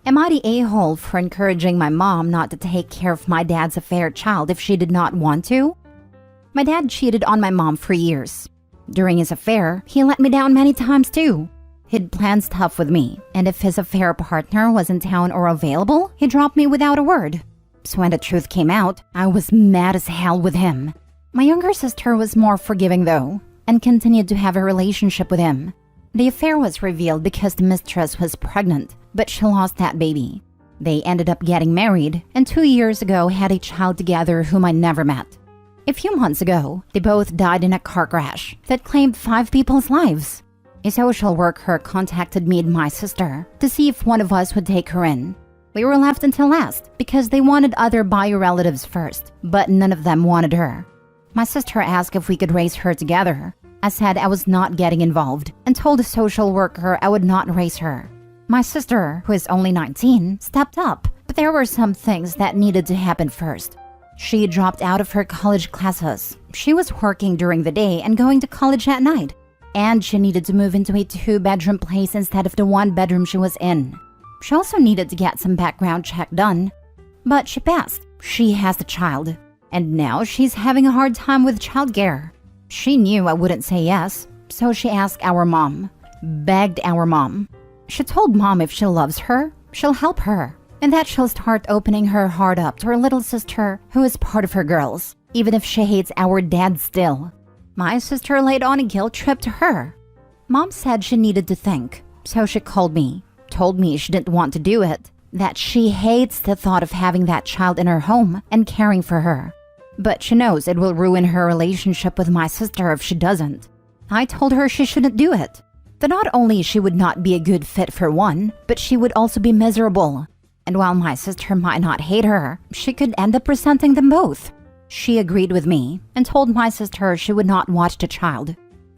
Am I the a-hole for encouraging my mom not to take care of my dad's affair child if she did not want to? My dad cheated on my mom for years. During his affair, he let me down many times too. He'd plan stuff with me, and if his affair partner was in town or available, he dropped me without a word. So when the truth came out, I was mad as hell with him. My younger sister was more forgiving though, and continued to have a relationship with him. The affair was revealed because the mistress was pregnant, but she lost that baby. They ended up getting married, and 2 years ago had a child together whom I never met. A few months ago, they both died in a car crash that claimed 5 people's lives. A social worker contacted me and my sister to see if one of us would take her in. We were left until last because they wanted other bio relatives first, but none of them wanted her. My sister asked if we could raise her together. I said I was not getting involved and told the social worker I would not raise her. My sister, who is only 19, stepped up, but there were some things that needed to happen first. She dropped out of her college classes. She was working during the day and going to college at night. And she needed to move into a 2-bedroom place instead of the 1-bedroom she was in. She also needed to get some background check done. But she passed. She has the child. And now she's having a hard time with childcare. She knew I wouldn't say yes, so she asked our mom. Begged our mom. She told mom if she loves her, she'll help her. And that she'll start opening her heart up to her little sister who is part of her girls, even if she hates our dad still. My sister laid on a guilt trip to her. Mom said she needed to think, so she called me, told me she didn't want to do it, that she hates the thought of having that child in her home and caring for her. But she knows it will ruin her relationship with my sister if she doesn't. I told her she shouldn't do it. That not only she would not be a good fit for one, but she would also be miserable. And while my sister might not hate her, she could end up resenting them both. She agreed with me and told my sister she would not watch the child.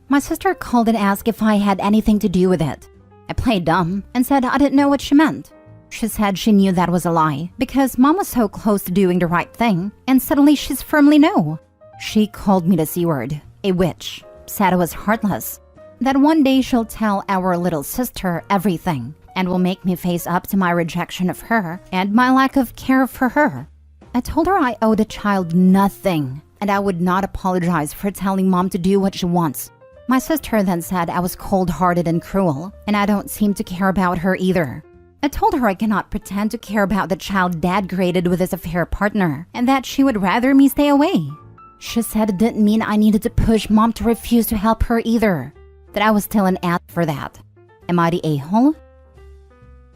My sister called and asked if I had anything to do with it. I played dumb and said I didn't know what she meant. She said she knew that was a lie because mom was so close to doing the right thing, and suddenly she's firmly no. She called me the C-word, a witch, said I was heartless, that one day she'll tell our little sister everything and will make me face up to my rejection of her and my lack of care for her. I told her I owed the child nothing, and I would not apologize for telling mom to do what she wants. My sister then said I was cold-hearted and cruel, and I don't seem to care about her either. I told her I cannot pretend to care about the child dad created with his affair partner, and that she would rather me stay away. She said it didn't mean I needed to push mom to refuse to help her either, that I was still an ass for that. Am I the a-hole?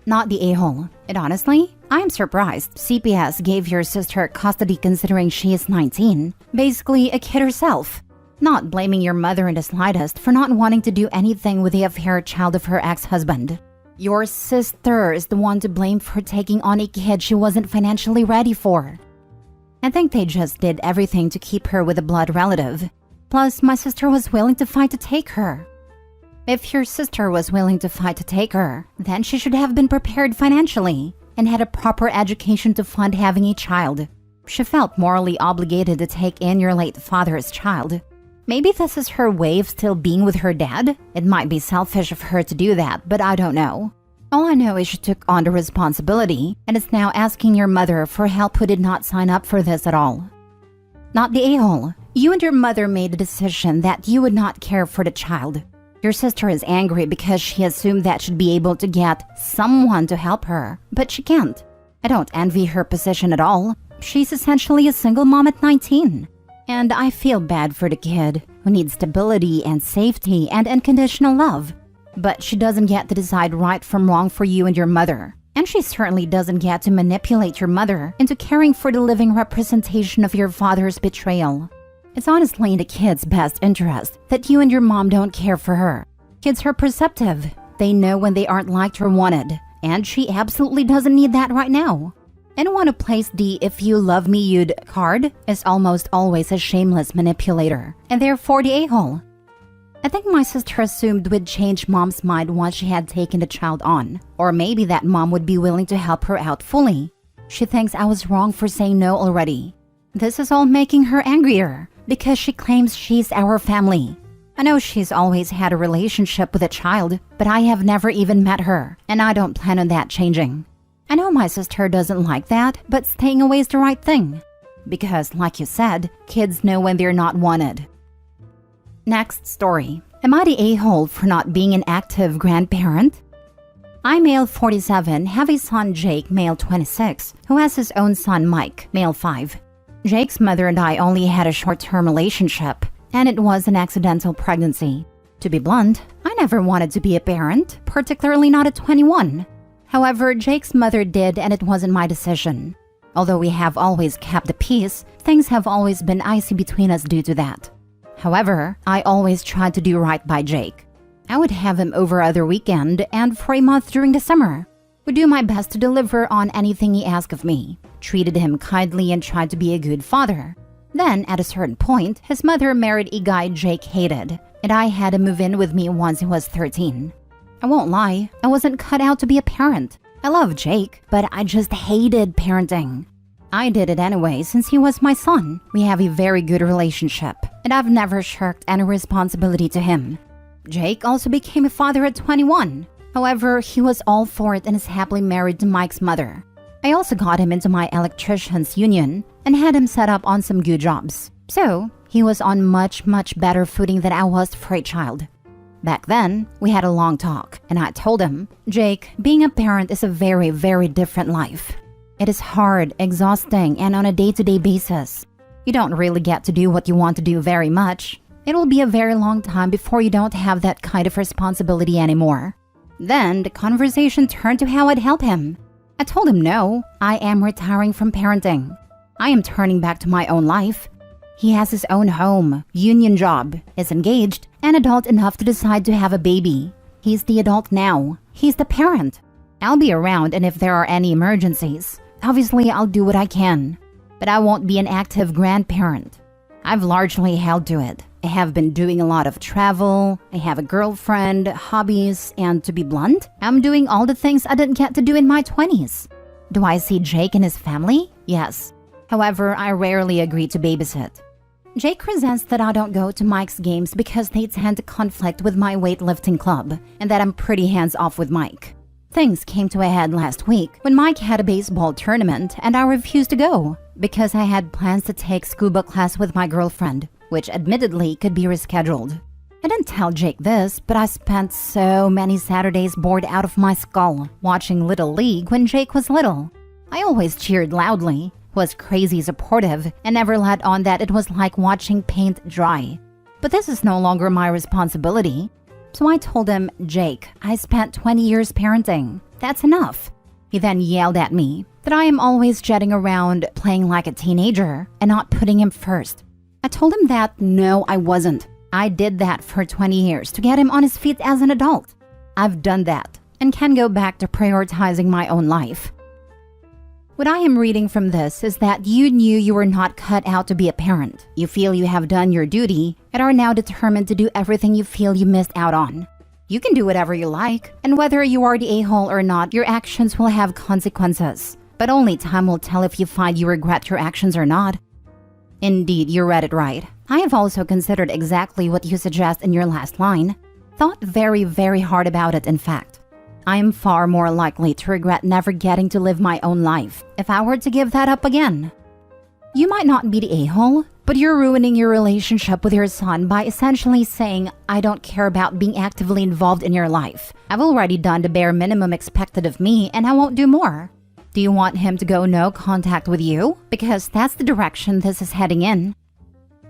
Not the a-hole. And honestly, I'm surprised CPS gave your sister custody considering she is 19, basically a kid herself. Not blaming your mother in the slightest for not wanting to do anything with the affair child of her ex-husband. Your sister is the one to blame for taking on a kid she wasn't financially ready for. I think they just did everything to keep her with a blood relative. Plus, my sister was willing to fight to take her. If your sister was willing to fight to take her, then she should have been prepared financially and had a proper education to fund having a child. She felt morally obligated to take in your late father's child. Maybe this is her way of still being with her dad? It might be selfish of her to do that, but I don't know. All I know is she took on the responsibility and is now asking your mother for help who did not sign up for this at all. Not the a-hole. You and your mother made a decision that you would not care for the child. Your sister is angry because she assumed that she'd be able to get someone to help her, but she can't. I don't envy her position at all. She's essentially a single mom at 19. And I feel bad for the kid, who needs stability and safety and unconditional love. But she doesn't get to decide right from wrong for you and your mother. And she certainly doesn't get to manipulate your mother into caring for the living representation of your father's betrayal. It's honestly in the kid's best interest that you and your mom don't care for her. Kids are perceptive. They know when they aren't liked or wanted. And she absolutely doesn't need that right now. Anyone who plays the "if you love me you'd" card is almost always a shameless manipulator, and therefore the a-hole. I think my sister assumed we'd change mom's mind once she had taken the child on, or maybe that mom would be willing to help her out fully. She thinks I was wrong for saying no already. This is all making her angrier, because she claims she's our family. I know she's always had a relationship with a child, but I have never even met her, and I don't plan on that changing. I know my sister doesn't like that, but staying away is the right thing. Because, like you said, kids know when they're not wanted. Next story. Am I the a-hole for not being an active grandparent? I, male 47, have a son Jake, male 26, who has his own son Mike, male 5. Jake's mother and I only had a short-term relationship, and it was an accidental pregnancy. To be blunt, I never wanted to be a parent, particularly not at 21. However, Jake's mother did, and it wasn't my decision. Although we have always kept the peace, things have always been icy between us due to that. However, I always tried to do right by Jake. I would have him over other weekend and for a month during the summer. Would do my best to deliver on anything he asked of me. Treated him kindly and tried to be a good father. Then, at a certain point, his mother married a guy Jake hated, and I had him move in with me once he was 13. I won't lie, I wasn't cut out to be a parent. I love Jake, but I just hated parenting. I did it anyway since he was my son. We have a very good relationship, and I've never shirked any responsibility to him. Jake also became a father at 21. However, he was all for it and is happily married to Mike's mother. I also got him into my electrician's union and had him set up on some good jobs. So, he was on much better footing than I was for a child. Back then, we had a long talk, and I told him, Jake, being a parent is a very different life. It is hard, exhausting, and on a day-to-day basis. You don't really get to do what you want to do very much. It will be a very long time before you don't have that kind of responsibility anymore. Then, the conversation turned to how I'd help him. I told him no, I am retiring from parenting. I am turning back to my own life. He has his own home, union job, is engaged, and adult enough to decide to have a baby. He's the adult now. He's the parent. I'll be around, and if there are any emergencies, obviously I'll do what I can. But I won't be an active grandparent. I've largely held to it. I have been doing a lot of travel, I have a girlfriend, hobbies, and to be blunt, I'm doing all the things I didn't get to do in my 20s. Do I see Jake and his family? Yes. However, I rarely agree to babysit. Jake resents that I don't go to Mike's games because they tend to conflict with my weightlifting club, and that I'm pretty hands-off with Mike. Things came to a head last week when Mike had a baseball tournament and I refused to go because I had plans to take scuba class with my girlfriend, which admittedly could be rescheduled. I didn't tell Jake this, but I spent so many Saturdays bored out of my skull watching Little League when Jake was little. I always cheered loudly, was crazy supportive, and never let on that it was like watching paint dry. But this is no longer my responsibility. So I told him, Jake, I spent 20 years parenting. That's enough. He then yelled at me that I am always jetting around playing like a teenager and not putting him first. I told him that no, I wasn't. I did that for 20 years to get him on his feet as an adult. I've done that and can go back to prioritizing my own life. What I am reading from this is that you knew you were not cut out to be a parent. You feel you have done your duty and are now determined to do everything you feel you missed out on. You can do whatever you like, and whether you are the a-hole or not, your actions will have consequences. But only time will tell if you find you regret your actions or not. Indeed, you read it right. I have also considered exactly what you suggest in your last line. Thought very hard about it, in fact. I am far more likely to regret never getting to live my own life if I were to give that up again. You might not be the a-hole, but you're ruining your relationship with your son by essentially saying, I don't care about being actively involved in your life. I've already done the bare minimum expected of me and I won't do more. Do you want him to go no contact with you? Because that's the direction this is heading in.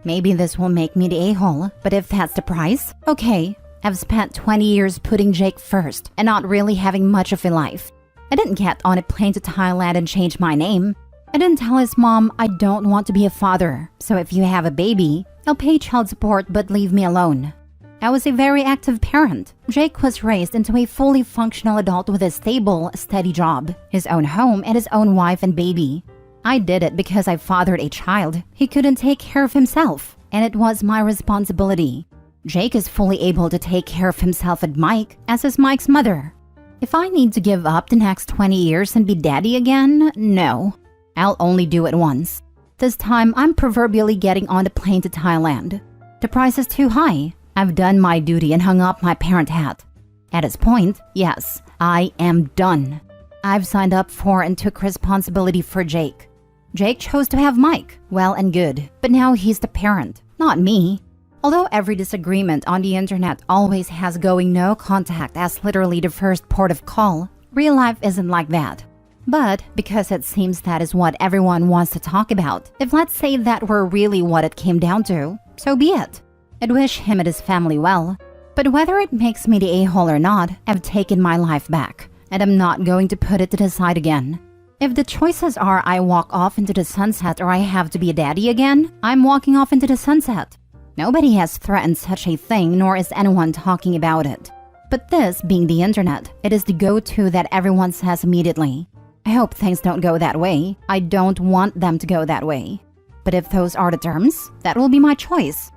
Maybe this will make me the a-hole, but if that's the price, okay. I've spent 20 years putting Jake first and not really having much of a life. I didn't get on a plane to Thailand and change my name. I didn't tell his mom I don't want to be a father, so if you have a baby, I'll pay child support but leave me alone. I was a very active parent. Jake was raised into a fully functional adult with a stable, steady job, his own home, and his own wife and baby. I did it because I fathered a child. He couldn't take care of himself, and it was my responsibility. Jake is fully able to take care of himself and Mike, as is Mike's mother. If I need to give up the next 20 years and be daddy again, no. I'll only do it once. This time, I'm proverbially getting on the plane to Thailand. The price is too high. I've done my duty and hung up my parent hat. At this point, yes, I am done. I've signed up for and took responsibility for Jake. Jake chose to have Mike, well and good, but now he's the parent, not me. Although every disagreement on the internet always has going no contact as literally the first port of call, real life isn't like that. But because it seems that is what everyone wants to talk about, if let's say that were really what it came down to, so be it. I'd wish him and his family well. But whether it makes me the a-hole or not, I've taken my life back, and I'm not going to put it to the side again. If the choices are I walk off into the sunset or I have to be a daddy again, I'm walking off into the sunset. Nobody has threatened such a thing, nor is anyone talking about it. But this, being the internet, it is the go-to that everyone says immediately. I hope things don't go that way. I don't want them to go that way. But if those are the terms, that will be my choice.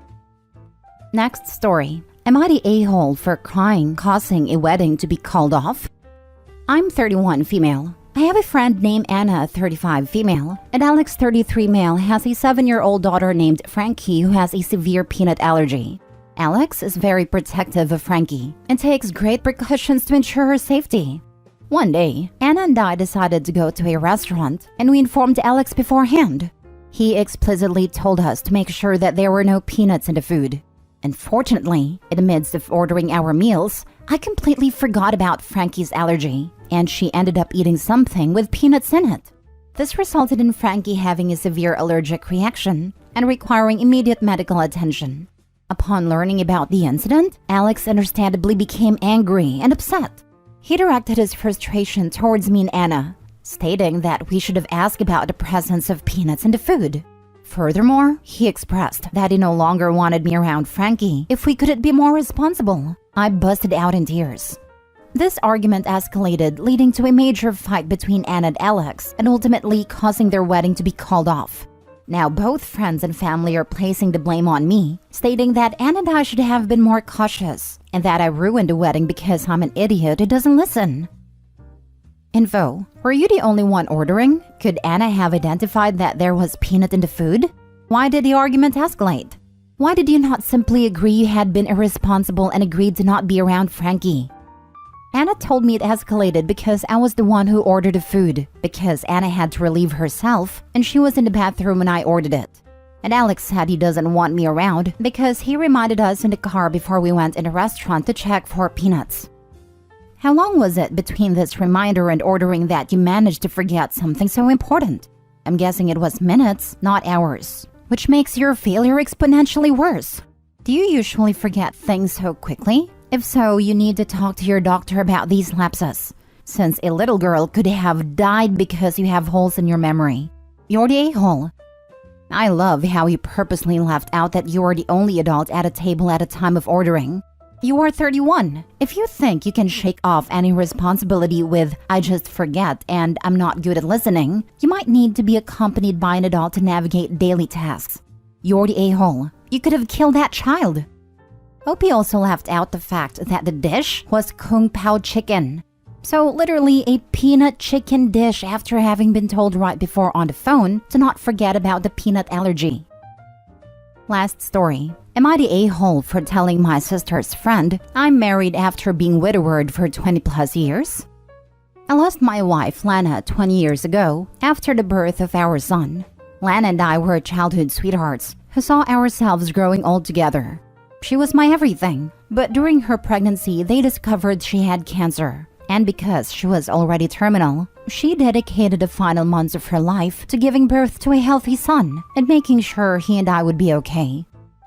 Next story. Am I the a-hole for crying, causing a wedding to be called off? I'm 31, female. I have a friend named Anna, 35, female, and Alex, 33, male, has a 7-year-old daughter named Frankie who has a severe peanut allergy. Alex is very protective of Frankie and takes great precautions to ensure her safety. One day, Anna and I decided to go to a restaurant, and we informed Alex beforehand. He explicitly told us to make sure that there were no peanuts in the food. Unfortunately, in the midst of ordering our meals, I completely forgot about Frankie's allergy, and she ended up eating something with peanuts in it. This resulted in Frankie having a severe allergic reaction and requiring immediate medical attention. Upon learning about the incident, Alex understandably became angry and upset. He directed his frustration towards me and Anna, stating that we should have asked about the presence of peanuts in the food. Furthermore, he expressed that he no longer wanted me around Frankie if we couldn't be more responsible. I busted out in tears. This argument escalated, leading to a major fight between Anna and Alex and ultimately causing their wedding to be called off. Now both friends and family are placing the blame on me, stating that Anna and I should have been more cautious and that I ruined the wedding because I'm an idiot who doesn't listen. Info. Were you the only one ordering? Could Anna have identified that there was peanut in the food? Why did the argument escalate? Why did you not simply agree you had been irresponsible and agreed to not be around Frankie? Anna told me it escalated because I was the one who ordered the food, because Anna had to relieve herself and she was in the bathroom when I ordered it. And Alex said he doesn't want me around because he reminded us in the car before we went in a restaurant to check for peanuts. How long was it between this reminder and ordering that you managed to forget something so important? I'm guessing it was minutes, not hours, which makes your failure exponentially worse. Do you usually forget things so quickly? If so, you need to talk to your doctor about these lapses, since a little girl could have died because you have holes in your memory. You're the a-hole. I love how you purposely left out that you are the only adult at a table at a time of ordering. You are 31. If you think you can shake off any responsibility with "I just forget" and "I'm not good at listening," you might need to be accompanied by an adult to navigate daily tasks. You're the a-hole. You could have killed that child. Hope he also left out the fact that the dish was Kung Pao chicken. So literally a peanut chicken dish after having been told right before on the phone to not forget about the peanut allergy. Last story. Am I the a-hole for telling my sister's friend I'm married after being widowed for 20 plus years? I lost my wife, Lana, 20 years ago after the birth of our son. Lana and I were childhood sweethearts who saw ourselves growing old together. She was my everything, but during her pregnancy, they discovered she had cancer. And because she was already terminal, she dedicated the final months of her life to giving birth to a healthy son and making sure he and I would be okay.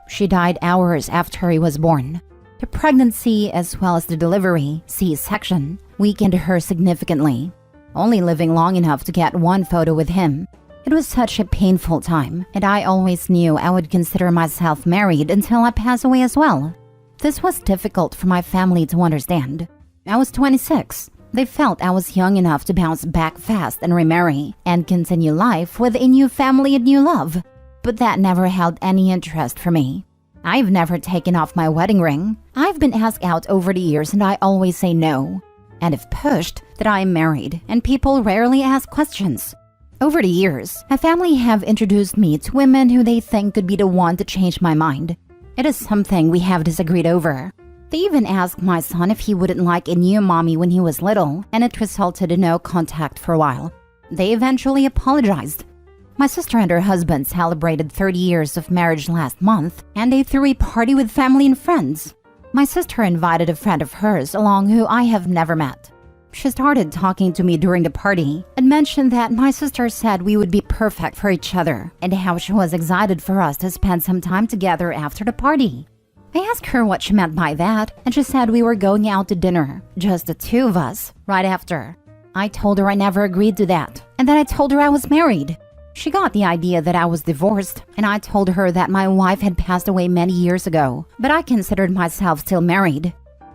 She died hours after he was born. The pregnancy, as well as the delivery, C-section, weakened her significantly, only living long enough to get one photo with him. It was such a painful time, and I always knew I would consider myself married until I pass away as well. This was difficult for my family to understand. I was 26. They felt I was young enough to bounce back fast and remarry and continue life with a new family and new love. But that never held any interest for me. I've never taken off my wedding ring. I've been asked out over the years and I always say no. And if pushed, that I am married, and people rarely ask questions. Over the years, my family have introduced me to women who they think could be the one to change my mind. It is something we have disagreed over. They even asked my son if he wouldn't like a new mommy when he was little, and it resulted in no contact for a while. They eventually apologized. My sister and her husband celebrated 30 years of marriage last month, and they threw a party with family and friends. My sister invited a friend of hers along who I have never met. She started talking to me during the party and mentioned that my sister said we would be perfect for each other and how she was excited for us to spend some time together after the party. I asked her what she meant by that, and she said we were going out to dinner, just the two of us, right after. I told her I never agreed to that, and that I told her I was married. She got the idea that I was divorced, and I told her that my wife had passed away many years ago, but I considered myself still married.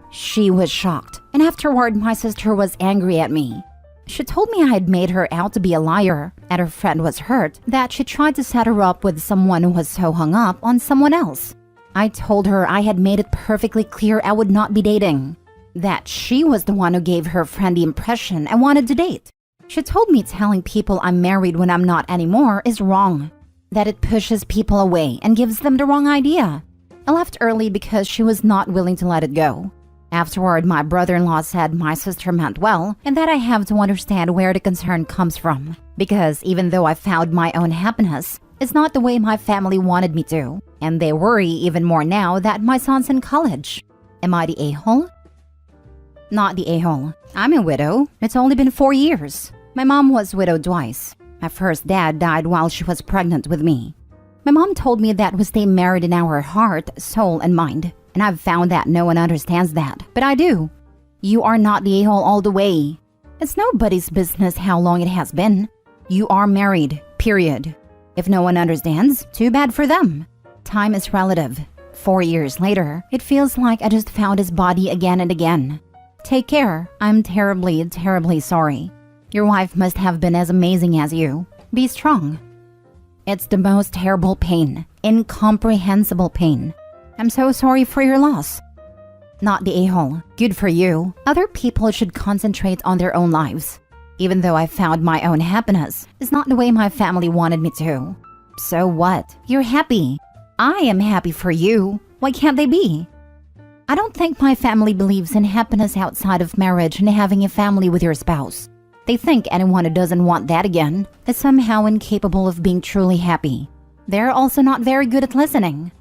She was shocked, and afterward my sister was angry at me. She told me I had made her out to be a liar, and her friend was hurt that she tried to set her up with someone who was so hung up on someone else. I told her I had made it perfectly clear I would not be dating, that she was the one who gave her friend the impression I wanted to date. She told me telling people I'm married when I'm not anymore is wrong, that it pushes people away and gives them the wrong idea. I left early because she was not willing to let it go. Afterward, my brother-in-law said my sister meant well and that I have to understand where the concern comes from, because even though I found my own happiness, it's not the way my family wanted me to, and they worry even more now that my son's in college. Am I the a-hole? Not the a-hole. I'm a widow. It's only been 4 years. My mom was widowed twice. My first dad died while she was pregnant with me. My mom told me that we stay married in our heart, soul, and mind, and I've found that no one understands that, but I do. You are not the a-hole all the way. It's nobody's business how long it has been. You are married, period. If no one understands, too bad for them. Time is relative. 4 years later, it feels like I just found his body again and again. Take care. I'm terribly, terribly sorry. Your wife must have been as amazing as you. Be strong. It's the most terrible pain, incomprehensible pain. I'm so sorry for your loss. Not the a-hole. Good for you. Other people should concentrate on their own lives. Even though I found my own happiness, it's not the way my family wanted me to. So what? You're happy. I am happy for you. Why can't they be? I don't think my family believes in happiness outside of marriage and having a family with your spouse. They think anyone who doesn't want that again is somehow incapable of being truly happy. They're also not very good at listening.